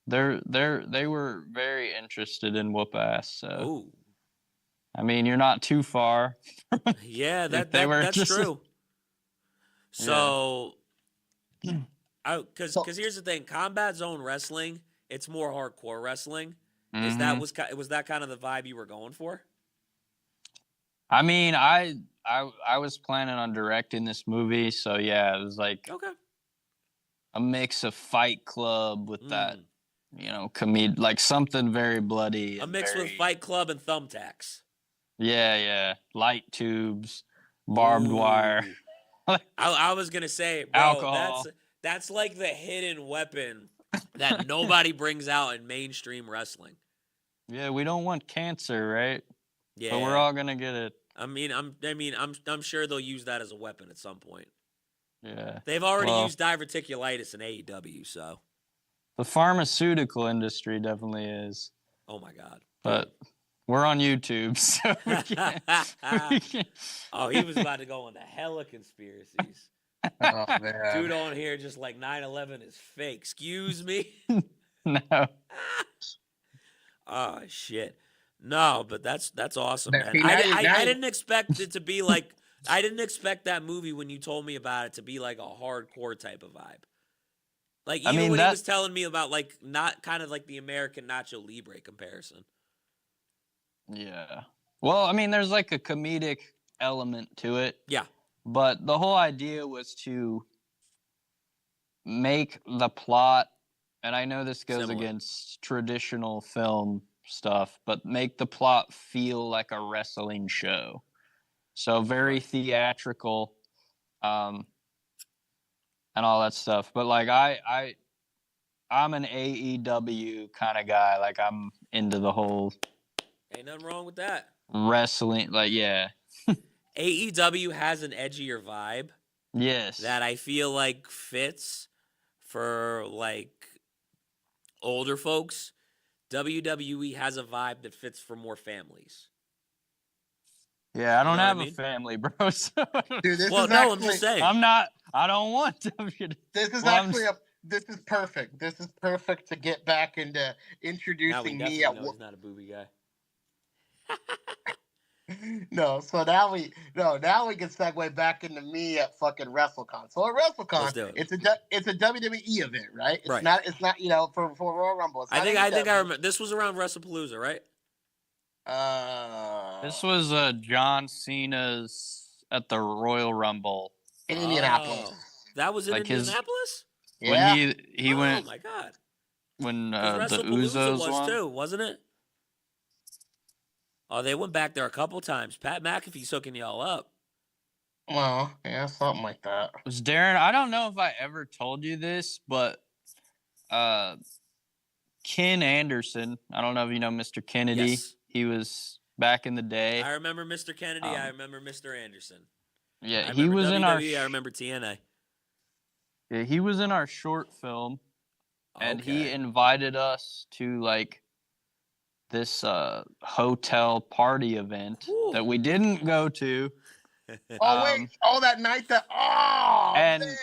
They were very interested in Whoop Ass. So Ooh. I mean, you're not too far. Yeah, If they were that's just- true. So, So- because here's the thing, Combat Zone Wrestling, it's more hardcore wrestling. Is Mhm. that was that kind of the vibe you were going for? I mean, I was planning on directing this movie, so yeah, it was like Okay. a mix of Fight Club with that, Mm. like something very bloody. A and mix with very- Fight Club and thumbtacks. Yeah, light tubes, barbed wire, Ooh. I was gonna say, bro, alcohol. that's like the hidden weapon that nobody brings out in mainstream wrestling. Yeah, we don't want cancer, right? Yeah, But we're all gonna get it. I'm sure they'll use that as a weapon at some point. Yeah. They've already Well- used diverticulitis in AEW, so The pharmaceutical industry definitely is, oh my god. but we're on YouTube, so we can't. Oh, he was about to go into hella conspiracies. Oh man. Dude on here just like 9/11 is fake. Excuse me. No. Oh shit. No, but that's awesome, Now- man. see, now you- now I you- didn't expect it to be like I didn't expect that movie when you told me about it to be like a hardcore type of vibe. Like I even mean, when he that- was telling me about like not kind of like the American Nacho Libre comparison. Yeah. Well, I mean, there's like a comedic element to it. Yeah. But the whole idea was to make the plot, and I know this goes Similar. against traditional film stuff, but make the plot feel like a wrestling show. So very Right. theatrical, and all that stuff. But like I'm an AEW kind of guy. Like I'm into the whole Ain't nothing wrong with that. wrestling. Like yeah, AEW has an edgier vibe yes, that I feel like fits for like older folks. WWE has a vibe that fits for more families. yeah. I don't know what I have mean? a family, bro. So Dude, this Well, is no, actually, I'm just saying. I don't want WWE. This is Well, I'm actually this is perfect. This is perfect to get back into Now we introducing definitely me at know he's not a booby guy. no. So now we can segue back into me at fucking WrestleCon. So at WrestleCon, Let's do it. it's a WWE event, right? Right. It's not for Royal Rumble. It's I not think I AEW. remember this was around WrestlePalooza, right? This was John Cena's at the Royal Rumble in Indianapolis. Oh, that was in Like his- Indianapolis? Yeah. when he Oh went my god. when 'Cause the WrestlePalooza Usos was won. too, wasn't it? Oh, they went back there a couple times. Pat McAfee's hooking y'all up. Well, yeah, something like that. Was Darren? I don't know if I ever told you this, but Ken Anderson. I don't know if you know Mr. Kennedy. Yes. He was back in the day. I remember Mr. Kennedy. I Um, remember Mr. Anderson. Yeah, I he remember was in our. WWE, I remember TNA. Yeah, he was in our short film, and he Okay. invited us to like this hotel party event Ooh. that we didn't go to. Oh wait! That night that and man.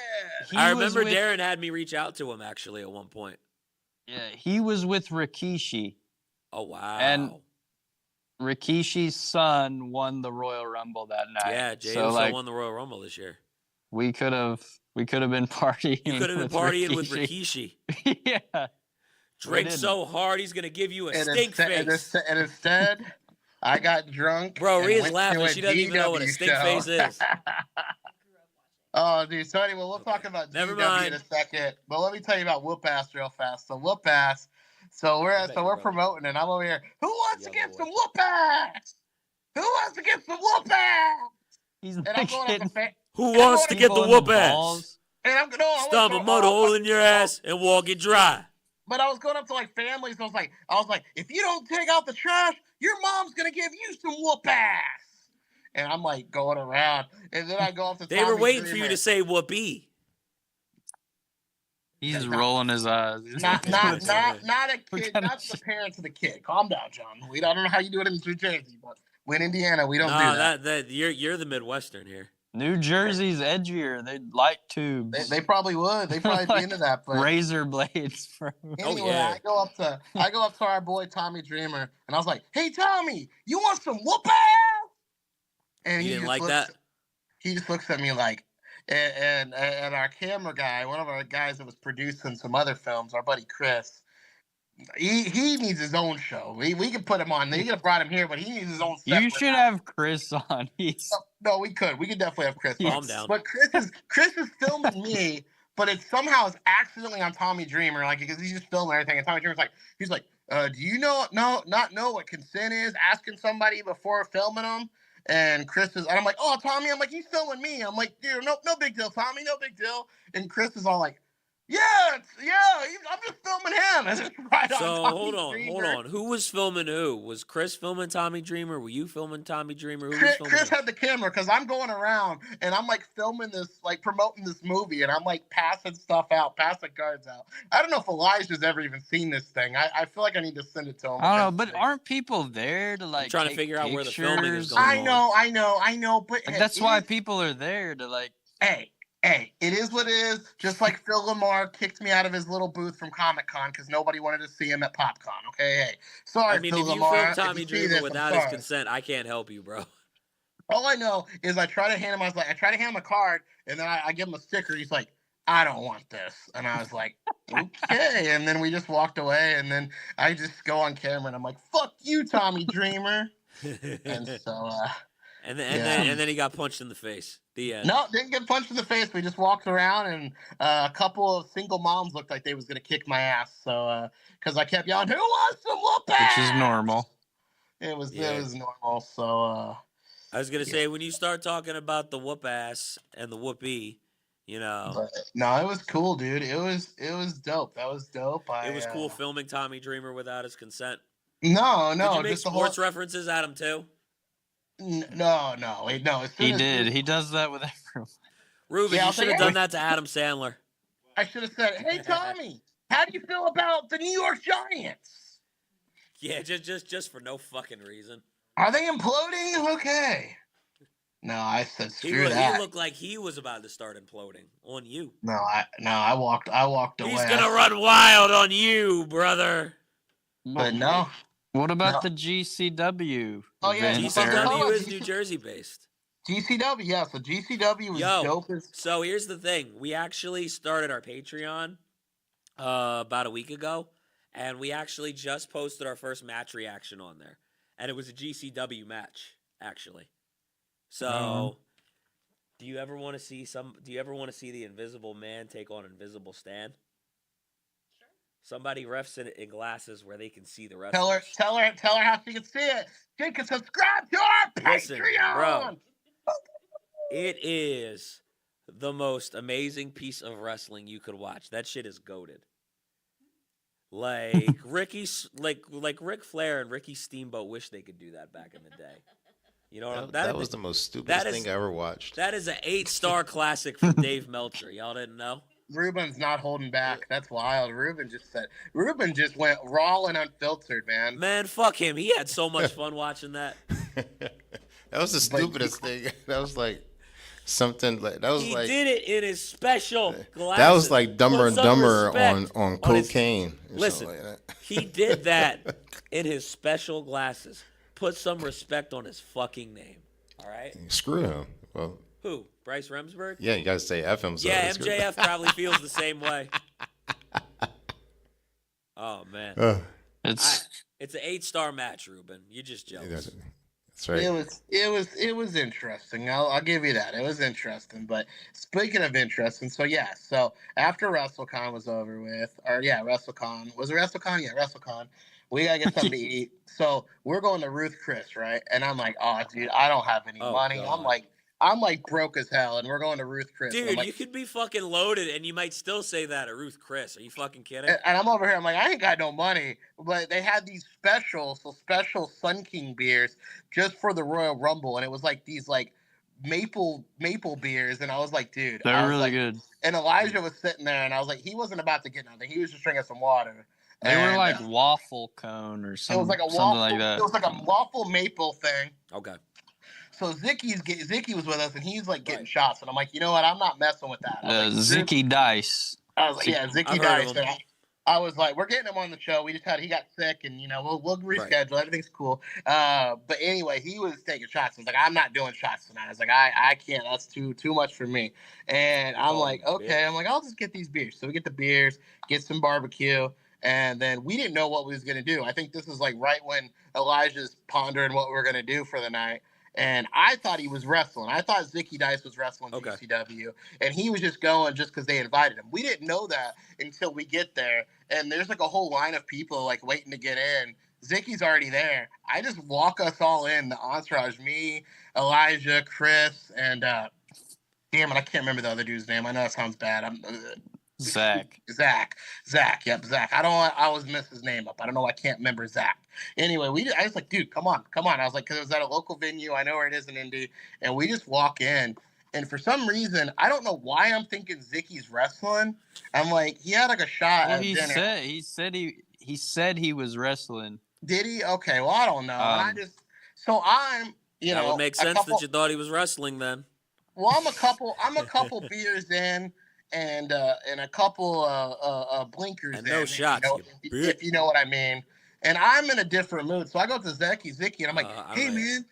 He I was remember with- Darren had me reach out to him actually at one point. Yeah, he was with Rikishi. Oh wow. And Rikishi's son won the Royal Rumble that night. yeah, Jay so Uso like won the Royal Rumble this year. we could have been partying. You could have been with partying with Rikishi. Yeah. Drink didn't. so hard he's gonna give you a And stink face. instead, I got drunk. Bro, and Rhea's went laughing. to a She doesn't even know what a GW stink show. face is. Oh, dude. So anyway, we'll Okay. talk about Never GW in mind. a second. But let me tell you about Whoop Ass real fast. So Whoop Ass. So I bet we're your brother- promoting, and I'm over here. Who wants to Young get boy. some Whoop Ass? Who wants to get some Whoop Ass? He's And I'm like going up hitting to fan. Who wants to get people the in whoop ass? balls. And I'm going. Stomp a mud hole in your ass and walk it dry. But I was going up to like families. And I was like, if you don't take out the trash, your mom's gonna give you some Whoop Ass. And I'm like going around, and then I go up to. They were Tommy waiting for Dreamer. you to say whoopee. He's Not- rolling his eyes. Not a We're kid, gonna not the parents of the kid. Calm down, John. I don't know how you do it in New Jersey, but in Indiana, we don't do No, that. that you're the Midwestern here. New Jersey's edgier. They'd like tubes. They probably would. They probably be into that. But Razor blades. anyway, yeah. I go up to our boy Tommy Dreamer, and I was like, "Hey Tommy, you want some whoop ass?" And You he didn't just like looks, that? He just looks at me like, and our camera guy, one of our guys that was producing some other films, our buddy Chris. He needs his own show. We could put him on. You could have brought him here, but he needs his own. You should have Chris on. No, we could. We could definitely have Chris on. Calm down. But Chris is filming me, but it somehow is accidentally on Tommy Dreamer, like because he's just filming everything. And Tommy Dreamer's like, he's like, do you not know what consent is? Asking somebody before filming them. And Chris is, and I'm like, oh Tommy, I'm like, he's filming me. I'm like, dude, no big deal, Tommy, no big deal. And Chris is all like, I'm just filming him. And it's right So on Tommy hold Dreamer. on. Who was filming who? Was Chris filming Tommy Dreamer? Were you filming Tommy Dreamer? Who was filming Chris who? had the camera because I'm going around and I'm like filming this, like promoting this movie, and I'm like passing stuff out, passing cards out. I don't know if Elijah's ever even seen this thing. I feel like I need to send it to him. I don't know, but aren't people there to like I'm trying to take figure out where the pictures? filming is going on. I know, but Like, hey, that's why people are there to like. Hey, it is what it is. Just like Phil Lamar kicked me out of his little booth from Comic-Con because nobody wanted to see him at PopCon. Okay, hey, sorry, I mean, Phil if you Lamar. film Tommy if you see Dreamer this, I'm without his sorry. consent, I can't help you, bro. All I know is I try to hand him. I try to hand him a card, and then I give him a sticker. He's like, "I don't want this," and I was like, "Okay." And then we just walked away, and then I just go on camera, and I'm like, "Fuck you, Tommy Dreamer." And so, and yeah. then he got punched in the face. The end. No, didn't get punched in the face. We just walked around, and a couple of single moms looked like they was gonna kick my ass. So, because I kept yelling, "Who wants some whoop ass?" Which is normal. It was Yeah. normal. So, I was gonna say when you start talking about the whoop ass and the whoopee, you know, but, no, it was cool, dude. It was dope. That was dope. it was cool filming Tommy Dreamer without his consent. No, Did you make just the sports references at him too? No. As soon He as did. He does that with everyone. Ruben, Yeah, you I'll should say, have hey. done that to Adam Sandler. I should have said, "Hey, Tommy, how do you feel about the New York Giants? Yeah, just for no fucking reason. Are they imploding? Okay." No, I said screw that. He looked like he was about to start imploding on you. No, I walked away. He's gonna run wild on you, brother. But no. What about No. the GCW? Oh, yeah, event GCW there? GCW is GCW. New Jersey based. GCW, yeah. So GCW was Yo, dope as. So here's the thing. We actually started our Patreon about a week ago, and we actually just posted our first match reaction on there. And it was a GCW match, actually. So do you ever want to see the Invisible Man take on Invisible Stan? Sure. Somebody refs it in glasses where they can see the wrestlers. Tell her how she can see it. She can subscribe to our Listen, Patreon. bro. It is the most amazing piece of wrestling you could watch. That shit is goated. Like like Ric Flair and Ricky Steamboat wish they could do that back in the day. You know what That was the most stupidest thing I ever watched. That is an 8-star classic from Dave Meltzer. Y'all didn't know? Ruben's not holding back. That's wild. Ruben just went raw and unfiltered, man. Man, fuck him. He had so much fun watching that. That was the stupidest thing. That was like something like that was He like did it in his special glasses. that was like Dumber Put and some Dumber respect on his- cocaine. Or Listen, something like that. he did that in his special glasses. Put some respect on his fucking name. All right? Screw him. Well, Who? Bryce Remsburg? yeah, you gotta say F him. So Yeah, it's good. MJF probably feels the same way. Oh, man. It's It's an 8-star match, Ruben. You're just jealous. That's right. It was interesting. I'll give you that. It was interesting. But speaking of interesting, so after WrestleCon was over with, WrestleCon. Was it WrestleCon? Yeah, WrestleCon. We gotta get something to eat. So we're going to Ruth Chris, right? And I'm like, oh dude, I don't have any money. God. I'm like broke as hell, and we're going to Ruth Chris. Dude, and I'm like, you could be fucking loaded, and you might still say that at Ruth Chris. Are you fucking kidding? and I'm over here. I'm like, I ain't got no money, but they had these special Sun King beers just for the Royal Rumble, and it was like these like maple beers, and I was like, dude, they're really good. And Elijah was sitting there, and I was like, he wasn't about to get nothing. He was just drinking some water. They were And, like waffle cone or something. it was like a something waffle. like that. It was like a waffle maple thing. Okay. So Zicky was with us, and he's like getting Right. shots, and I'm like, you know what? I'm not messing with that. I was like, Zicky Dice. I was like, yeah, Zicky I've heard of Dice. him. I was like, we're getting him on the show. He got sick, and we'll reschedule. Right. Everything's cool. But anyway, he was taking shots. I was like, I'm not doing shots tonight. I was like, I can't. That's too much for me. And I'm like, okay. I'm like, I'll just get these beers. So we get the beers, get some barbecue. And then we didn't know what we was going to do. I think this is like right when Elijah's pondering what we were going to do for the night. And I thought he was wrestling. I thought Zicky Dice was wrestling GCW. And he was just going just because they invited him. We didn't know that until we get there. And there's like a whole line of people like waiting to get in. Zicky's already there. I just walk us all in, the entourage, me, Elijah, Chris, and damn it, I can't remember the other dude's name. I know that sounds bad. Zach. Yep, Zach. I always mess his name up. I don't know. I can't remember Zach. Anyway, I was like, dude, come on. I was like, because it was at a local venue. I know where it is in Indy. And we just walk in. And for some reason, I don't know why I'm thinking Zicky's wrestling. I'm like, he had like a shot at dinner. He said he was wrestling. Did he? Okay, well, I don't know. And that would make sense that you thought he was wrestling then. Well, I'm a couple beers in. And a couple blinkers and no shots, if you know what I mean. And I'm in a different mood, so I go to Zicky, and I'm like, hey man,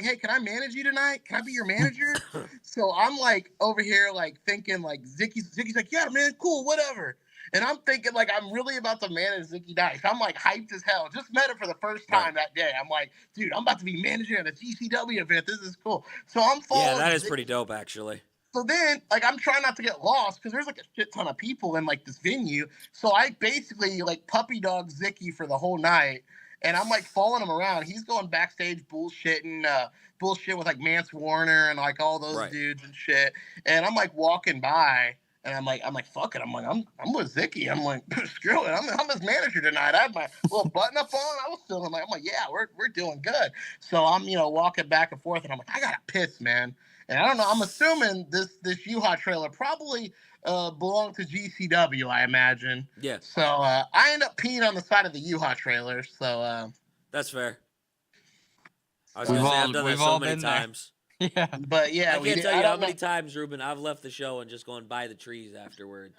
hey, can I manage you tonight? Can I be your manager? So I'm like over here like thinking like Zicky's like, yeah man, cool, whatever. And I'm thinking like I'm really about to manage Zicky Dice. I'm like hyped as hell. Just met him for the first time that day. I'm like, dude, I'm about to be managing at a GCW event. This is cool. So I'm following. Yeah, that is pretty dope actually. So then, like, I'm trying not to get lost because there's like a shit ton of people in like this venue. So I basically like puppy dog Zicky for the whole night, and I'm like following him around. He's going backstage bullshitting, bullshit with like Mance Warner and like all those dudes and shit. And I'm like walking by, and I'm like, fuck it. I'm like, I'm with Zicky. I'm like, screw it. I'm his manager tonight. I had my little button up on. I was feeling like, I'm like, yeah, we're doing good. So I'm walking back and forth, and I'm like, I gotta piss, man. And I don't know. I'm assuming this U-Haul trailer probably belonged to GCW, I imagine. Yeah. So I end up peeing on the side of the U-Haul trailer. So that's fair. I was gonna say I've done that so many times. Yeah. But yeah, I can't tell you how many times, Ruben, I've left the show and just gone by the trees afterward.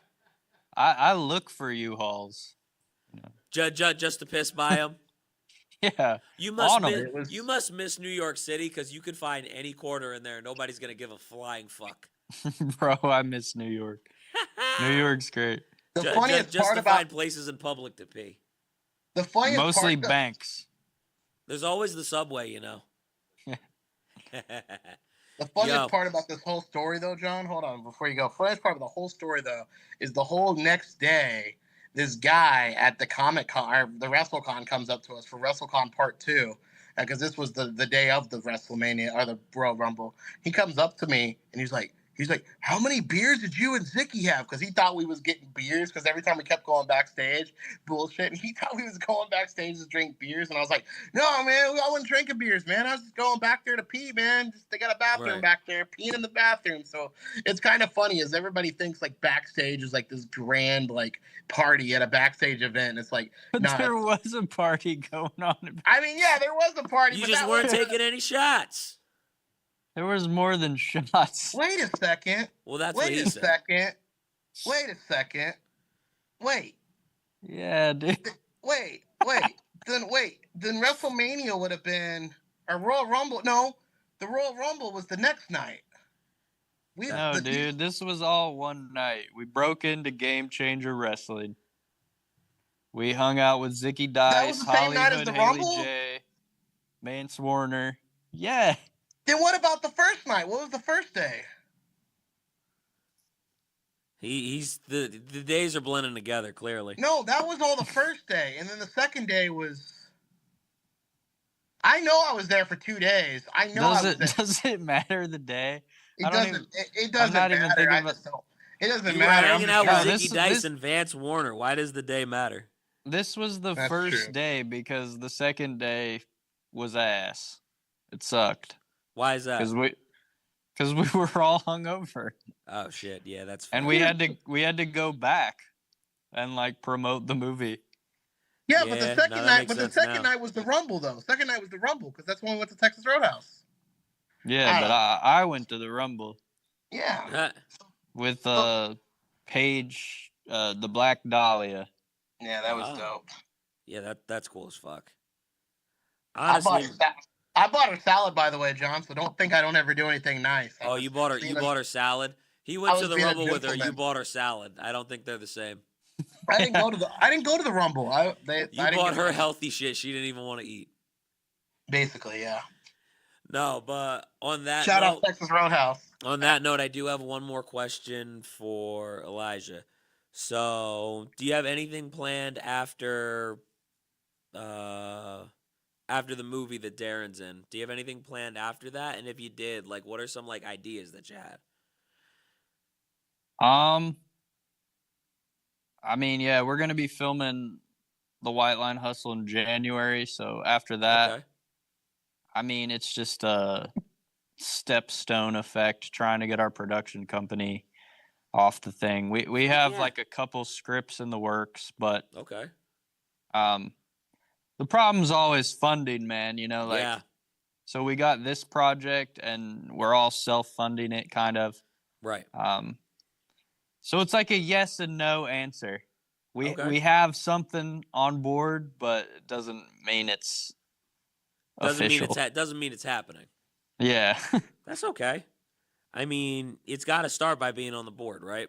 I look for U-Hauls. Just to piss by them. Yeah. You must miss New York City because you could find any corner in there. Nobody's going to give a flying fuck. Bro, I miss New York. New York's great. The funniest just part to about find places in public to pee. The funniest mostly part banks. There's always the subway, The funniest part about this whole story, though, John, hold on before you go. Funniest part of the whole story, though, is the whole next day. This guy at the Comic-Con, or the WrestleCon, comes up to us for WrestleCon Part 2, because this was the day of the WrestleMania, or the Royal Rumble. He comes up to me, and he's like, how many beers did you and Zicky have? Because he thought we was getting beers, because every time we kept going backstage, bullshit, and he thought we was going backstage to drink beers, and I was like, no, man, I wasn't drinking beers, man. I was just going back there to pee, man. They got a bathroom back there, peeing in the bathroom. So it's kind of funny, as everybody thinks, like, backstage is, like, this grand, like, party at a backstage event. It's like, but there was a party going on. I mean, yeah, there was a party. You just weren't taking any shots. There was more than shots. Wait a second. Well, that's what he said. Wait a second. Wait. Yeah, dude. Wait. Then WrestleMania would have been a Royal Rumble. No, the Royal Rumble was the next night. Dude, this was all one night. We broke into Game Changer Wrestling. We hung out with Zicky Dice, that was the same night as the Rumble? J, Mance Warner. Yeah. Then what about the first night? What was the first day? The days are blending together, clearly. No, that was all the first day. And then the second day was... I know I was there for 2 days. I know I was there. Does it matter the day? It doesn't matter. It doesn't matter. Hanging out with Zicky Dice and Vance Warner. Why does the day matter? This was the first day because the second day was ass. It sucked. Why is that? Because we were all hungover. Oh shit! Yeah, that's fair. And we had to go back and like promote the movie. Yeah, but the second night was the Rumble though. Second night was the Rumble because that's when we went to Texas Roadhouse. Yeah, but I went to the Rumble Yeah. with Paige, the Black Dahlia. Yeah, that was Wow. dope. Yeah, that's cool as fuck. I Honestly, bought her salad, by the way, John. So don't think I don't ever do anything nice. you bought her salad. He went to the being a Rumble with her. You gentleman. bought her salad. I don't think they're the same. I didn't go to the Rumble. You bought her healthy shit she didn't even want to eat. Basically, yeah. No, but on that Shout note, out Texas Roadhouse. On that note, I do have one more question for Elijah. So, do you have anything planned after the movie that Darren's in? Do you have anything planned after that? And if you did, like, what are some like ideas that you had? I mean, yeah, we're gonna be filming the White Line Hustle in January. So after that, Okay. I mean, it's just a stepstone effect trying to get our production company off the thing. We have like a couple scripts in the works, but Okay. the problem's always funding, man, you know, like Yeah. so we got this project and we're all self-funding it kind of. Right. So it's like a yes and no answer. We have something on board, but it doesn't mean it's official. Doesn't mean it's happening. Yeah. That's okay. I mean, it's got to start by being on the board, right?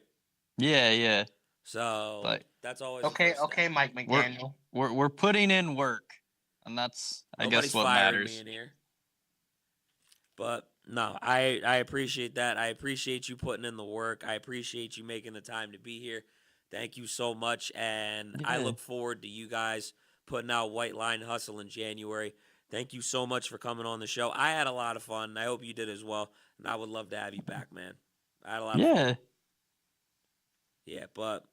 Yeah. So But that's always Okay, Mike McDaniel. We're putting in work, and that's I guess what matters. Me in here. But no, I appreciate that. I appreciate you putting in the work. I appreciate you making the time to be here. Thank you so much, and I look forward to you guys putting out White Line Hustle in January. Thank you so much for coming on the show. I had a lot of fun. I hope you did as well, and I would love to have you back, man. I had a lot of fun. Yeah, but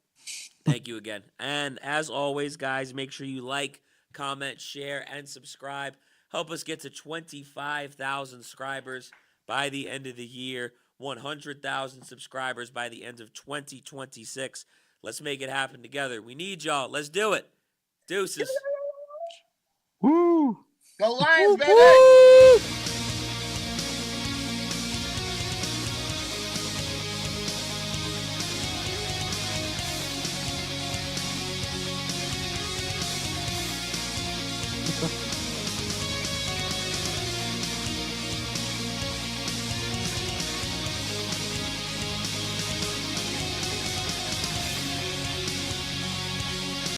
thank you again. And as always, guys, make sure you like, comment, share, and subscribe. Help us get to 25,000 subscribers by the end of the year, 100,000 subscribers by the end of 2026. Let's make it happen together. We need y'all. Let's do it. Deuces. Woo! Go Lions, baby! Woo!